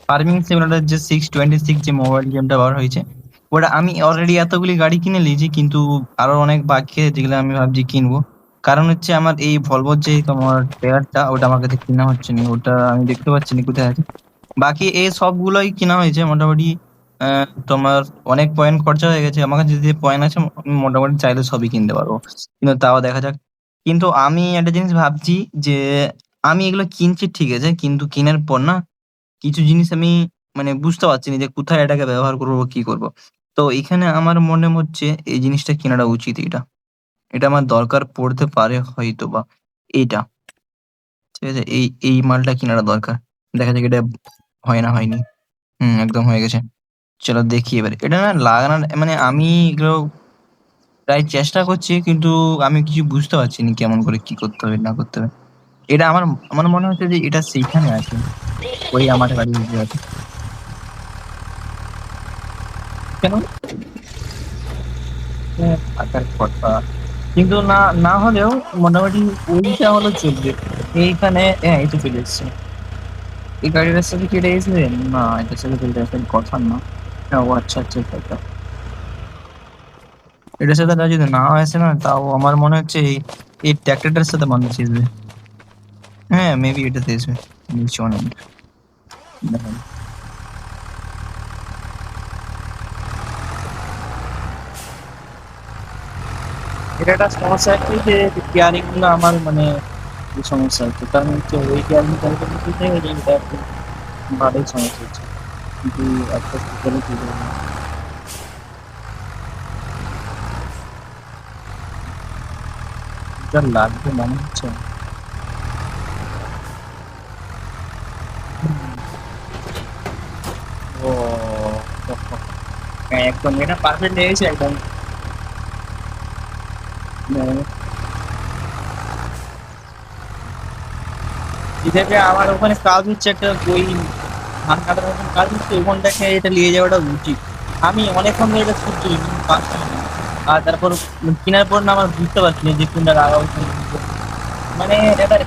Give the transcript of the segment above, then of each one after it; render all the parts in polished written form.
Farming simulator যে 626 যে mobile গেমটা বার হয়েছে, ওটা আমি অলরেডি এতগুলি গাড়ি কিনে নিয়েছি, কিন্তু আরো অনেক বাকি আছে যেগুলো আমি ভাবছি কিনবো। কারণ হচ্ছে আমার এই ভলভোর যে তোমার ট্রেয়ারটা, ওটা আমার কাছে কিনা হচ্ছে না, ওটা আমি দেখতে পাচ্ছি না কোথায় আছে। বাকি এই সবগুলোই কিনা হয়েছে মোটামুটি। তোমার অনেক পয়েন্ট খরচা হয়ে গেছে, আমার কাছে যে পয়েন্ট আছে আমি মোটামুটি চাইলে সবই কিনতে পারবো, কিন্তু তাও দেখা যাক। কিন্তু আমি একটা জিনিস ভাবছি যে আমি এগুলো কিনছি ঠিক আছে, কিন্তু কেনার পর না কিছু জিনিস আমি মানে বুঝতে পারছি না যে কোথায় এটাকে ব্যবহার করবো বা কি করবো। তো এখানে আমার মনে হচ্ছে এই জিনিসটা কেনাটা উচিত। এটা এটা আমার দরকার পড়তে পারে হয়তো বা। এইটা ঠিক আছে, এই মালটা কেনাটা দরকার। দেখা যাক এটা হয় না হয়নি। একদম হয়ে গেছে। চলো দেখি এবার এটা না লাগানোর মানে আমি এগুলো প্রায় চেষ্টা করছি, কিন্তু আমি কিছু বুঝতে পারছি না কেমন করে কি করতে হবে না করতে হবে। এটা আমার আমার মনে হচ্ছে যে এটা সেইখানে আছে, ওই আমার বাড়ির উপরে আছে। কেন? থাকার কথা, কিন্তু না না হলেও মোটামুটি ওইটা হলো চলবে। এইখানে হ্যাঁ, এই তো চলে এসছে। এই গাড়িটার সাথে কি এটা এসবে? না, এটার সাথে তো এটা আসার কথা না। হ্যাঁ, ও আচ্ছা আচ্ছা আচ্ছা আচ্ছা। এটার সাথে এটা যদি না আসে না, তাও আমার মনে হচ্ছে এই এই ট্র্যাক্টরটার সাথে মানুষ আসবে। হ্যাঁ, মেবি এটাতে আসবে। নিশ্চয় অনেক দেখা যাক। এটা একটা সমস্যা হচ্ছে যে কেয়ারিং গুলো আমার মানে এই সমস্যা হচ্ছে, কারণ হচ্ছে ওই কেয়ারিং কোম্পানি থেকে এটা একটু ভালোই সমস্যা হচ্ছে, কিন্তু একটা গেলে কি করবো? যা লাগবে মনে হচ্ছে। ও, হ্যাঁ, একদম এটা পারফেক্ট লেগেছে একদম। মানে হিসেবে আমার ওখানে কাজ হচ্ছে, একটা বই ধান কাটার মতন কাজ হচ্ছে, ওখানটাকে এটা নিয়ে যাওয়াটা উচিত। আমি অনেকক্ষণ ধরে এটা খুঁজছি কিন্তু পাচ্ছি না। আর তারপর কেনার পর না আমার বুঝতে পারছি না যে কোনটা লাগাবো কোনটা কি করবো। মানে এটা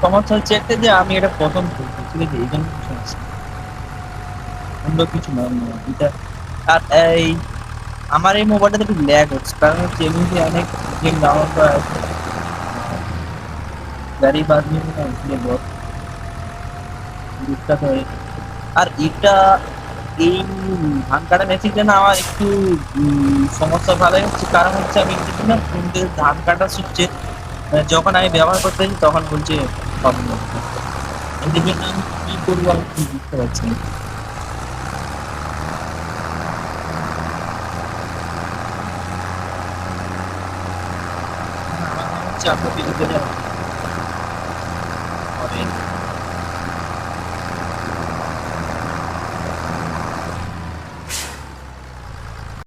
সমস্যা হচ্ছে একটা যে আমি এটা প্রথম করছি, ঠিক আছে, এই জন্য কিছু সমস্যা, অন্য কিছু নয় না এটা। আর এই আমার এই মোবাইলটাতে একটু ল্যাগ হচ্ছে, কারণ হচ্ছে এমনিতে অনেক গেম ডাউনলোড করা আছে। গাড়ি বাদ দিয়ে না আসলে বহুত ডিস্টার্ব হয়। আর এটা এই ধান কাটা মেশিনটা না আমার একটু সমস্যা ভালো হচ্ছে, কারণ হচ্ছে আমি দেখি না ফোনতে ধান কাটা শিখছে, যখন আমি ব্যবহার করতে যাচ্ছি তখন বলছে প্রবলেম হচ্ছে। এদের জন্য আমি কি করবো আমি কি বুঝতে পারছি না। আমার মনে হচ্ছে আপনার বিরুদ্ধে যাওয়া হবে।